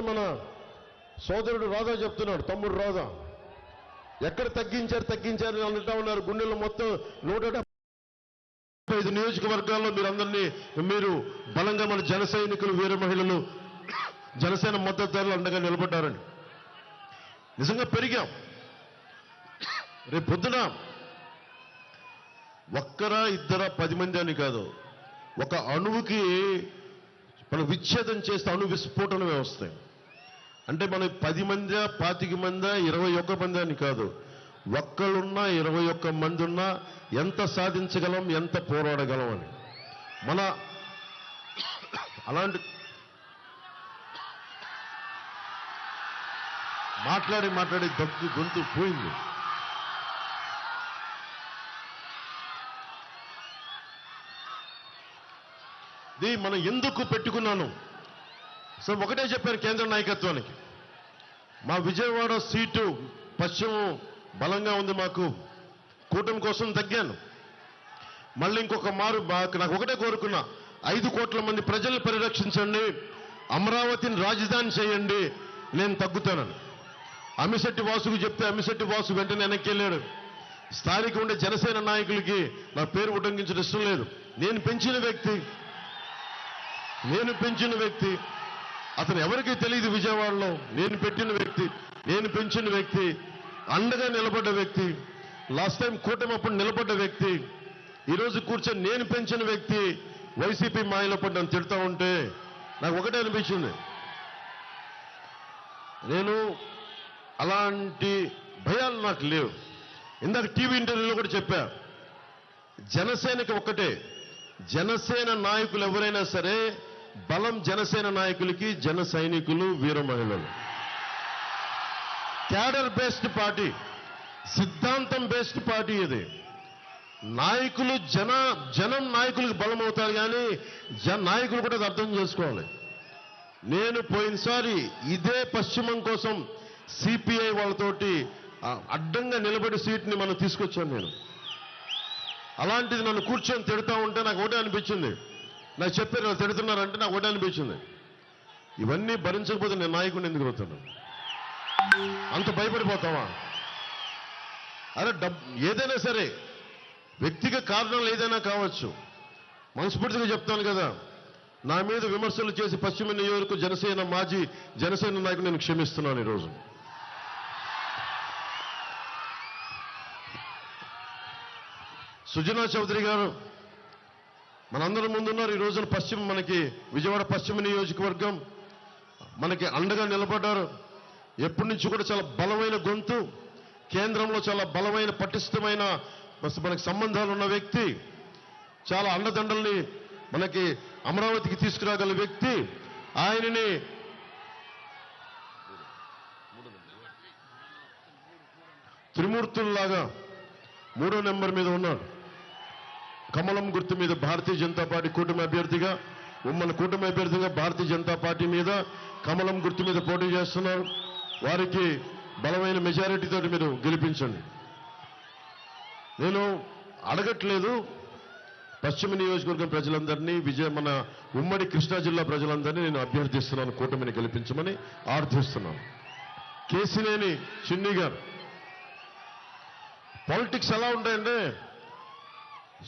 మన సోదరుడు రాధా చెప్తున్నాడు, తమ్ముడు రాధా ఎక్కడ తగ్గించారు అంటా ఉన్నారు. గుండెల్లో మొత్తం 175 నియోజకవర్గాల్లో మీరు బలంగా మన జన సైనికులు, వీర మహిళలు, జనసేన మద్దతుదారులు అండగా నిలబడ్డారని. నిజంగా పెరిగాం. రేపు పొద్దున ఒక్కరా ఇద్దరా 10 మంది అని కాదు, ఒక అణువుకి మనం విచ్ఛేదం చేస్తే అణు విస్ఫోటనమే వస్తాయి. అంటే మనం 10 మందా 25 మందా 21 మంది అని కాదు, ఒక్కళ్ళున్నా 21 మంది ఉన్నా ఎంత సాధించగలం, ఎంత పోరాడగలం అని మన అలాంటి మాట్లాడి దగ్గు గొంతు పోయింది. ఇది మనం ఎందుకు పెట్టుకున్నాను సార్, ఒకటే చెప్పారు కేంద్ర నాయకత్వానికి, మా విజయవాడ సీటు పశ్చిమం బలంగా ఉంది, మాకు కూటమి కోసం తగ్గాను. మళ్ళీ ఇంకొక మారు నాకు ఒకటే కోరుకున్నా, 5 కోట్ల మంది ప్రజల్ని పరిరక్షించండి, అమరావతిని రాజధాని చేయండి, నేను తగ్గుతానని అమిశెట్టి వాసుకు చెప్తే అమిశెట్టి వాసు వెంటనే వెనక్కి వెళ్ళాడు. స్థానిక ఉండే జనసేన నాయకులకి నా పేరు ఉటంకించడం ఇష్టం లేదు. నేను పెంచిన వ్యక్తి అతను ఎవరికీ తెలియదు. విజయవాడలో నేను పెంచిన వ్యక్తి, అండగా నిలబడ్డ వ్యక్తి, లాస్ట్ టైం కూటమి అప్పుడు నిలబడ్డ వ్యక్తి, ఈరోజు కూర్చొని నేను పెంచిన వ్యక్తి వైసీపీ మాయలో పడి నన్ను తిడతా ఉంటే నాకు ఒకటే అనిపించింది, నేను అలాంటి భయాలు నాకు లేవు. ఇందాక టీవీ ఇంటర్వ్యూలో కూడా చెప్పా, జనసేనకి ఒక్కటే, జనసేన నాయకులు ఎవరైనా సరే బలం జనసేన నాయకులకి, జన సైనికులు, వీర మహిళలు. క్యాడర్ బేస్డ్ పార్టీ, సిద్ధాంతం బేస్డ్ పార్టీ ఇది. నాయకులు జనం నాయకులకు బలం అవుతారు, కానీ నాయకులు కూడా అర్థం చేసుకోవాలి. నేను పోయినసారి ఇదే పశ్చిమం కోసం సిపిఐ వాళ్ళతోటి అడ్డంగా నిలబడి సీట్ని మనం తీసుకొచ్చాను నేను. అలాంటిది నన్ను కూర్చొని తిడతా ఉంటే నాకు ఒకటే అనిపించింది, నాకు చెప్పారు వాళ్ళు తిడుతున్నారంటే నాకు ఒకటే అనిపించింది, ఇవన్నీ భరించకపోతే నేను నాయకుడిని ఎందుకు అవుతాను? అంత భయపడిపోతావా? అరే ఏదైనా సరే, వ్యక్తిగత కారణాలు ఏదైనా కావచ్చు, మనస్ఫూర్తిగా చెప్తాను కదా, నా మీద విమర్శలు చేసి పశ్చిమ నియోజకవర్గ మాజీ జనసేన నాయకుడు నేను క్షమిస్తున్నాను. ఈరోజు సుజనా చౌదరి గారు మనందరం ముందున్నారు. ఈ రోజున మనకి విజయవాడ పశ్చిమ నియోజకవర్గం మనకి అండగా నిలబడ్డారు. ఎప్పటి నుంచి కూడా చాలా బలమైన గొంతు, కేంద్రంలో చాలా బలమైన పటిష్టమైన మనకి సంబంధాలు ఉన్న వ్యక్తి, చాలా అండదండల్ని మనకి అమరావతికి తీసుకురాగల వ్యక్తి. ఆయనని త్రిమూర్తుల్లాగా 3వ నెంబర్ మీద ఉన్నాడు. కమలం గుర్తు మీద భారతీయ జనతా పార్టీ కూటమి అభ్యర్థిగా, ఉమ్మడి కూటమి అభ్యర్థిగా భారతీయ జనతా పార్టీ మీద కమలం గుర్తు మీద పోటీ చేస్తున్నారు. వారికి బలమైన మెజారిటీతో మీరు గెలిపించండి. నేను అడగట్లేదు, పశ్చిమ నియోజకవర్గం ప్రజలందరినీ, మన ఉమ్మడి కృష్ణా జిల్లా ప్రజలందరినీ నేను అభ్యర్థిస్తున్నాను, కూటమిని గెలిపించమని ఆర్థిస్తున్నాను. కేసినేని చిన్ని గారు, పాలిటిక్స్ ఎలా ఉంటాయంటే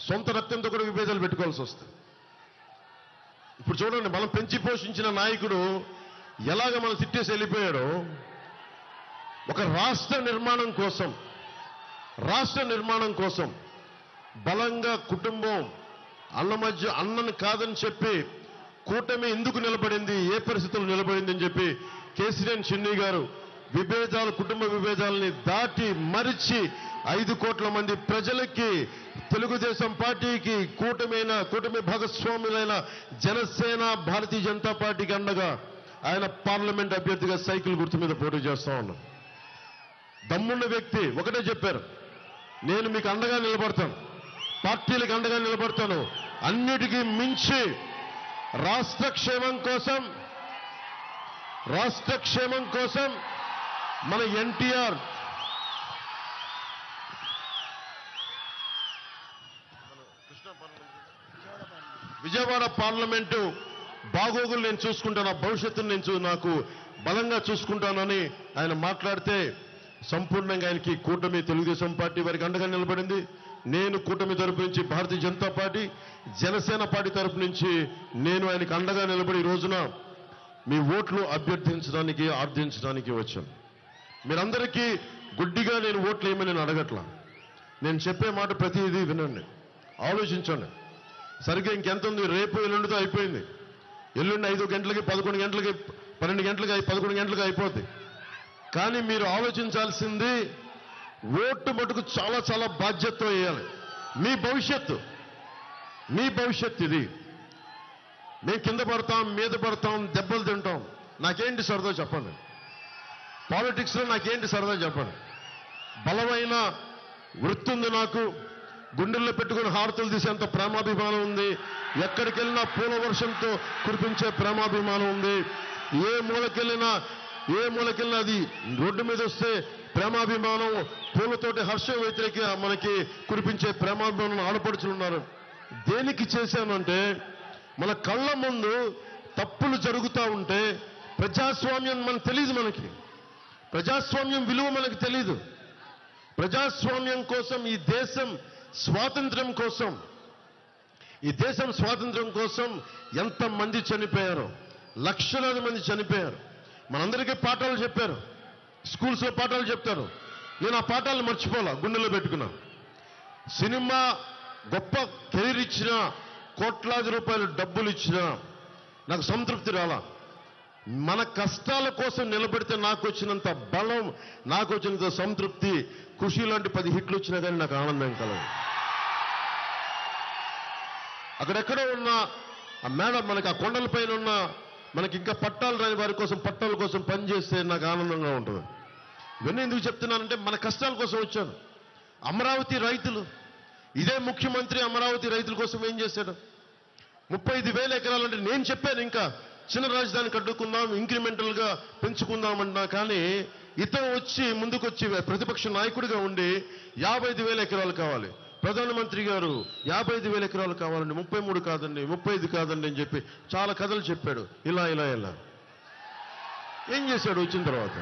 సొంత రక్తంతో కూడా విభేదాలు పెట్టుకోవాల్సి వస్తుంది. ఇప్పుడు చూడండి, మనం పెంచి పోషించిన నాయకుడు ఎలాగ మనం తిట్టేసి వెళ్ళిపోయాడో, ఒక రాష్ట్ర నిర్మాణం కోసం బలంగా కుటుంబం అన్నని కాదని చెప్పి కూటమి ఎందుకు నిలబడింది, ఏ పరిస్థితుల్లో నిలబడింది అని చెప్పి కేసినేని చిన్ని గారు కుటుంబ విభేదాలని దాటి మరిచి 5 కోట్ల మంది ప్రజలకి, తెలుగుదేశం పార్టీకి, కూటమి భాగస్వాములైన జనసేన, భారతీయ జనతా పార్టీకి అండగా ఆయన పార్లమెంట్ అభ్యర్థిగా సైకిల్ గుర్తు మీద పోటీ చేస్తా ఉన్నాం. దమ్మున్న వ్యక్తి ఒకటే చెప్పారు, నేను మీకు అండగా నిలబడతాను, పార్టీలకు అండగా నిలబడతాను, అన్నిటికీ మించి రాష్ట్ర క్షేమం కోసం మన ఎన్టీఆర్ విజయవాడ పార్లమెంటు బాగోగులు నేను చూసుకుంటాను, భవిష్యత్తును నాకు బలంగా చూసుకుంటానని ఆయన మాట్లాడితే సంపూర్ణంగా ఆయనకి కూటమి తెలుగుదేశం పార్టీ వారికి అండగా నిలబడింది. నేను కూటమి తరపు నుంచి భారతీయ జనతా పార్టీ, జనసేన పార్టీ తరపు నుంచి నేను ఆయనకు అండగా నిలబడి ఈ రోజున మీ ఓట్లు అభ్యర్థించడానికి ఆర్థించడానికి వచ్చాను. మీరందరికీ గుడ్డిగా నేను ఓట్లు వేయమని నేను అడగట్లా. నేను చెప్పే మాట ప్రతిదీ వినండి, ఆలోచించండి. సరిగ్గా ఇంకెంత ఉంది? రేపు ఎల్లుండితో అయిపోయింది. ఎల్లుండి 5 గంటలకి 11 గంటలకి 12 గంటలకి 11 గంటలకి అయిపోద్ది. కానీ మీరు ఆలోచించాల్సింది ఓటు మటుకు చాలా చాలా బాధ్యతతో వేయాలి. మీ భవిష్యత్తు ఇది. మేము కింద పడతాం, మీద పడతాం, దెబ్బలు తింటాం. నాకేంటి సరదా చెప్పండి? పాలిటిక్స్లో నాకేంటి సరదా చెప్పండి? బలమైన వృత్తి ఉంది నాకు. గుండెల్లో పెట్టుకుని హారతులు తీసేంత ప్రేమాభిమానం ఉంది. ఎక్కడికి వెళ్ళినా పూల వర్షంతో కురిపించే ప్రేమాభిమానం ఉంది. ఏ మూలకెళ్ళినా అది రోడ్డు మీద వస్తే ప్రేమాభిమానం, పూలతోటి హర్షం వ్యతిరేక మనకి కురిపించే ప్రేమాభిమానం ఆడపడుచులు ఉన్నారు. దేనికి చేశానంటే, మన కళ్ళ ముందు తప్పులు జరుగుతూ ఉంటే ప్రజాస్వామ్యం మనకు తెలియదు. ప్రజాస్వామ్యం విలువ మనకు తెలియదు. ప్రజాస్వామ్యం కోసం, ఈ దేశం స్వాతంత్ర్యం కోసం ఎంతమంది చనిపోయారో, లక్షలాది మంది చనిపోయారు. మనందరికీ పాఠాలు చెప్పారు, స్కూల్స్లో పాఠాలు చెప్తారు. నేను ఆ పాఠాలను మర్చిపోలా, గుండెల్లో పెట్టుకున్నా. సినిమా గొప్ప కెరీర్ ఇచ్చినా, కోట్లాది రూపాయలు డబ్బులు ఇచ్చినా నాకు సంతృప్తి రాలా. మన కష్టాల కోసం నిలబెడితే నాకు వచ్చినంత బలం, నాకు వచ్చినంత సంతృప్తి, ఖుషి లాంటి 10 హిట్లు వచ్చినా కానీ నాకు ఆనందం కలదు. అక్కడెక్కడో ఉన్న ఆ మేడం, మనకి ఆ కొండలపైన ఉన్న మనకి ఇంకా పట్టాలు రాని వారి కోసం, పట్టాల కోసం పనిచేస్తే నాకు ఆనందంగా ఉంటుంది. ఇవన్నీ ఎందుకు చెప్తున్నానంటే, మన కష్టాల కోసం వచ్చాను. అమరావతి రైతులు, ఇదే ముఖ్యమంత్రి అమరావతి రైతుల కోసం ఏం చేశాడు? 35,000 ఎకరాలంటే నేను చెప్పాను, ఇంకా చిన్న రాజధాని కట్టుకుందాం, ఇంక్రిమెంటల్గా పెంచుకుందామన్నా. కానీ ఇతను వచ్చి ముందుకొచ్చి ప్రతిపక్ష నాయకుడిగా ఉండి 55,000 ఎకరాలు కావాలి, ప్రధానమంత్రి గారు 55,000 ఎకరాలు కావాలండి, 33 కాదండి, 35 కాదండి అని చెప్పి చాలా కథలు చెప్పాడు. ఇలా ఏం చేశాడు? వచ్చిన తర్వాత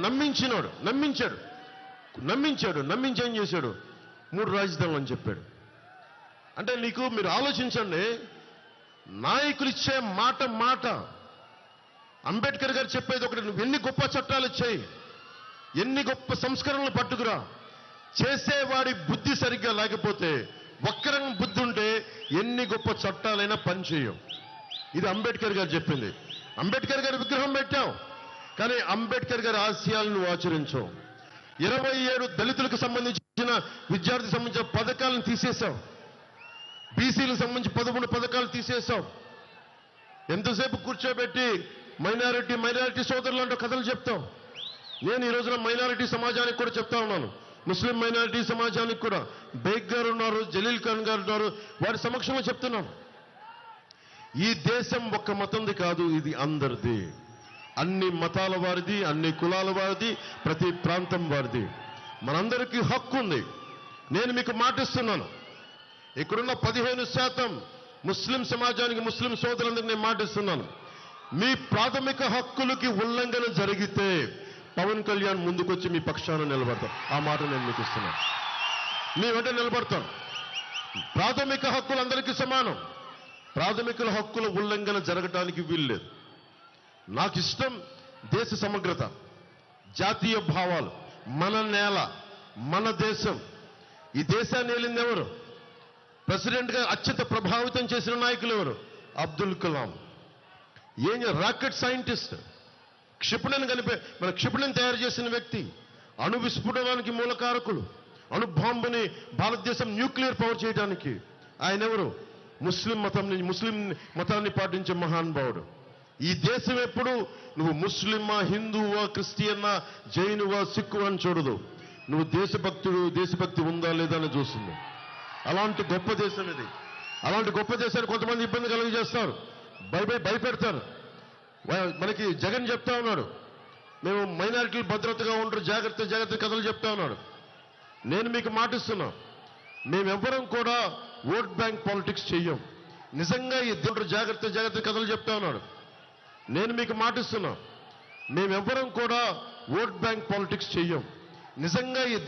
నమ్మించి ఏం చేశాడు? 3 రాజధానులు అని చెప్పాడు. అంటే మీరు ఆలోచించండి, నాయకులు ఇచ్చే మాట. అంబేద్కర్ గారు చెప్పేది ఒకటి, నువ్వు ఎన్ని గొప్ప చట్టాలు ఇచ్చాయి, ఎన్ని గొప్ప సంస్కరణలు పట్టుకురా, చేసేవాడి బుద్ధి సరిగ్గా లేకపోతే, వక్రం బుద్ధి ఉంటే ఎన్ని గొప్ప చట్టాలైనా పనిచేయం. ఇది అంబేద్కర్ గారు చెప్పింది. అంబేద్కర్ గారి విగ్రహం పెట్టాం, కానీ అంబేద్కర్ గారి ఆశయాలను ఆచరించాం. 27 దళితులకు సంబంధించిన విద్యార్థి సంబంధించిన పథకాలను తీసేశాం. బీసీలకు సంబంధించి 13 పథకాలు తీసేశాం. ఎంతసేపు కూర్చోబెట్టి మైనారిటీ సోదరులు అంటూ కథలు చెప్తాం. నేను ఈ రోజున మైనారిటీ సమాజానికి కూడా చెప్తా ఉన్నాను, ముస్లిం మైనారిటీ సమాజానికి కూడా. బేగ్ గారు ఉన్నారు, జలీల్ ఖాన్ గారు ఉన్నారు, వారి సమక్షంలో చెప్తున్నాను, ఈ దేశం ఒక్క మతంది కాదు, ఇది అందరిది. అన్ని మతాల వారిది, అన్ని కులాల వారిది, ప్రతి ప్రాంతం వారిది. మనందరికీ హక్కు ఉంది. నేను మీకు మాటిస్తున్నాను, ఇక్కడున్న 15% ముస్లిం సమాజానికి, ముస్లిం సోదరులందరికీ నేను మాటిస్తున్నాను, మీ ప్రాథమిక హక్కులకి ఉల్లంఘన జరిగితే పవన్ కళ్యాణ్ ముందుకొచ్చి మీ పక్షాన నిలబడతారు. ఆ మాట నేను మీకు ఇస్తున్నాను. మీ వెంట నిలబడతాను. ప్రాథమిక హక్కులు అందరికీ సమానం. ప్రాథమిక హక్కుల ఉల్లంఘన జరగటానికి వీల్లేదు. నాకు ఇష్టం దేశ సమగ్రత, జాతీయ భావాలు, మన నేల, మన దేశం. ఈ దేశాన్ని ఏలింది ఎవరు? ప్రెసిడెంట్గా అత్యంత ప్రభావితం చేసిన నాయకులు ఎవరు? అబ్దుల్ కలాం. రాకెట్ సైంటిస్ట్, మన క్షిపణిని తయారు చేసిన వ్యక్తి, అణు విస్ఫోటనానికి మూలకారకులు, అణు బాంబుని భారతదేశం న్యూక్లియర్ పవర్ చేయడానికి ఆయన ఎవరు? ముస్లిం మతాన్ని పాటించే మహానుభావుడు. ఈ దేశం ఎప్పుడు నువ్వు ముస్లిమా, హిందువా, క్రిస్టియన్నా, జైనువా, సిక్కు అని చూడదు. నువ్వు దేశభక్తి ఉందా లేదా అని చూస్తుంది. అలాంటి గొప్ప దేశం ఇది. అలాంటి గొప్ప దేశాన్ని కొంతమంది ఇబ్బంది కలుగజేస్తారు, భయపెడతారు. మనకి జగన్ చెప్తా ఉన్నాడు, మేము మైనారిటీలు భద్రతగా ఉండరు, జాగ్రత్త కథలు చెప్తా ఉన్నాడు. నేను మీకు మాటిస్తున్నా, మేమెవ్వరం కూడా ఓట్ బ్యాంక్ పాలిటిక్స్ చెయ్యం. నిజంగా ఈ దేవుడు జాగ్రత్త కథలు చెప్తా ఉన్నాడు. నేను మీకు మాటిస్తున్నా, మేమెవ్వరం కూడా ఓట్ బ్యాంక్ పాలిటిక్స్ చెయ్యం. నిజంగా ఈ